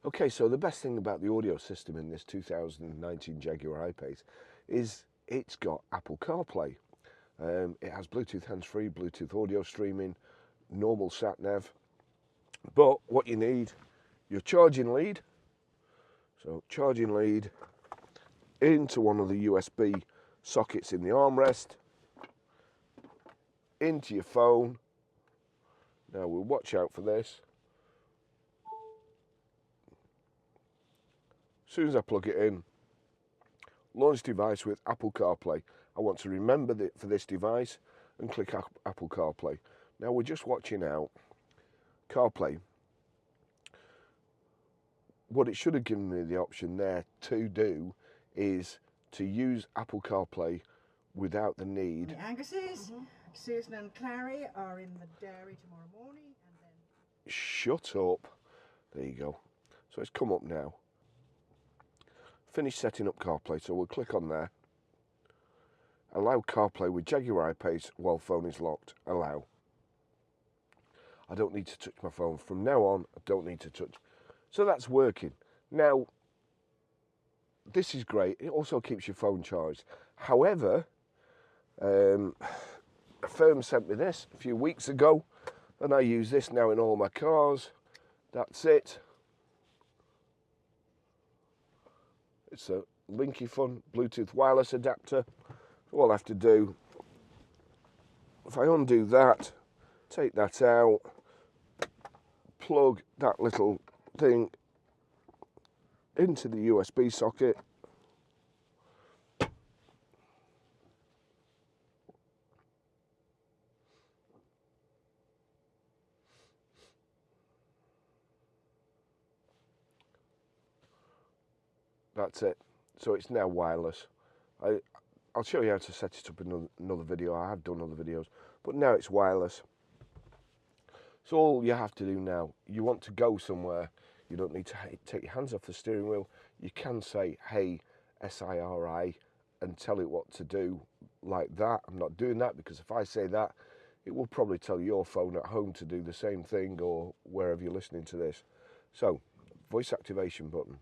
Okay, so the best thing about the audio system in this 2019 Jaguar I-Pace is it's got Apple Carplay. It has Bluetooth hands-free, Bluetooth audio streaming, normal sat-nav. But what you need, your charging lead. So charging lead into one of the USB sockets in the armrest, into your phone. Now we'll watch out for this. As soon as I plug it in, launch device with Apple CarPlay. I want to remember for this device and click Apple CarPlay. Now we're just watching out CarPlay. What it should have given me the option there to do is to use Apple CarPlay without the need. The Angus's, Susan and Clary are in the dairy tomorrow morning. And then... Shut up. There you go. So it's come up now. Finish setting up CarPlay, so we'll click on there. Allow CarPlay with Jaguar I-Pace while phone is locked. Allow. I don't need to touch my phone. From now on, I don't need to touch. So that's working. Now, this is great. It also keeps your phone charged. However, a firm sent me this a few weeks ago, and I use this now in all my cars. That's it. It's a Linky Fun Bluetooth wireless adapter. All I have to do, if I undo that, take that out, plug that little thing into the USB socket. That's it. So it's now wireless. I'll show you how to set it up in another video. I have done other videos, but now it's wireless. So all you have to do now, you want to go somewhere, you don't need to take your hands off the steering wheel. You can say, hey, SIRI, and tell it what to do like that. I'm not doing that because if I say that, it will probably tell your phone at home to do the same thing or wherever you're listening to this. So, voice activation button.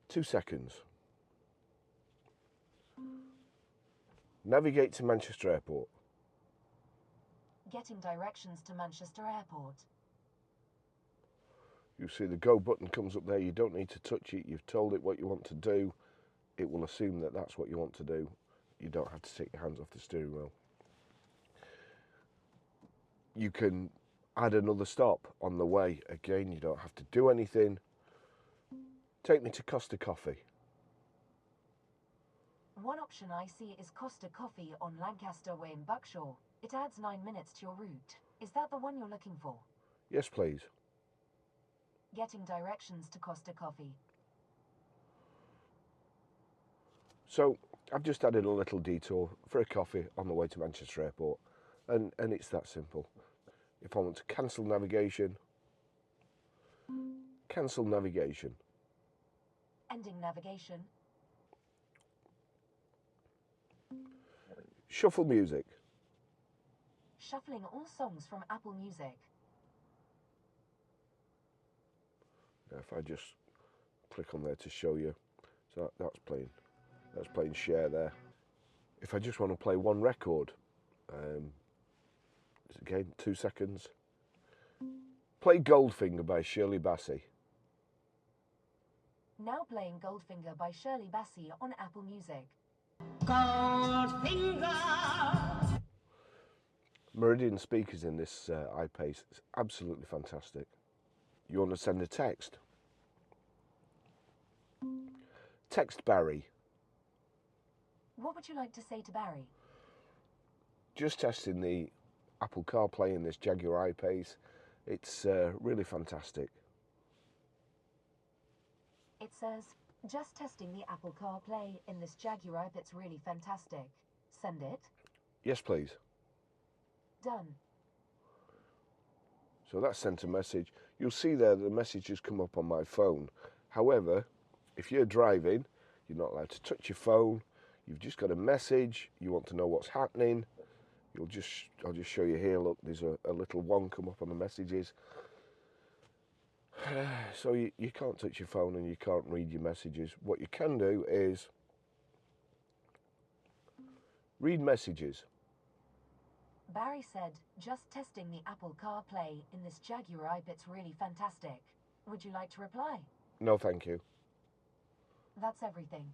2 seconds. Navigate to Manchester Airport. Getting directions to Manchester Airport. You see the go button comes up there. You don't need to touch it. You've told it what you want to do. It will assume that that's what you want to do. You don't have to take your hands off the steering wheel. You can add another stop on the way. Again, you don't have to do anything. Take me to Costa Coffee. One option I see is Costa Coffee on Lancaster Way in Buckshaw. It adds 9 minutes to your route. Is that the one you're looking for? Yes, please. Getting directions to Costa Coffee. So I've just added a little detour for a coffee on the way to Manchester Airport, and it's that simple. If I want to cancel navigation, cancel navigation. Ending navigation. Shuffle music. Shuffling all songs from Apple Music. Now if I just click on there to show you, so that's playing share there. If I just want to play one record, again 2 seconds. Play Goldfinger by Shirley Bassey. Now playing Goldfinger by Shirley Bassey on Apple Music. Goldfinger! Meridian speakers in this I-Pace. It's absolutely fantastic. You want to send a text? Text Barry. What would you like to say to Barry? Just testing the Apple CarPlay in this Jaguar I-Pace. It's really fantastic. It says, just testing the Apple CarPlay in this Jaguar. It's really fantastic. Send it. Yes, please. Done. So that sent a message. You'll see there the message has come up on my phone. However, if you're driving, you're not allowed to touch your phone. You've just got a message. You want to know what's happening. I'll just show you here. Look, there's a little one come up on the messages. So you can't touch your phone and you can't read your messages. What you can do is read messages. Barry said, just testing the Apple CarPlay in this Jaguar. It's really fantastic. Would you like to reply? No, thank you. That's everything.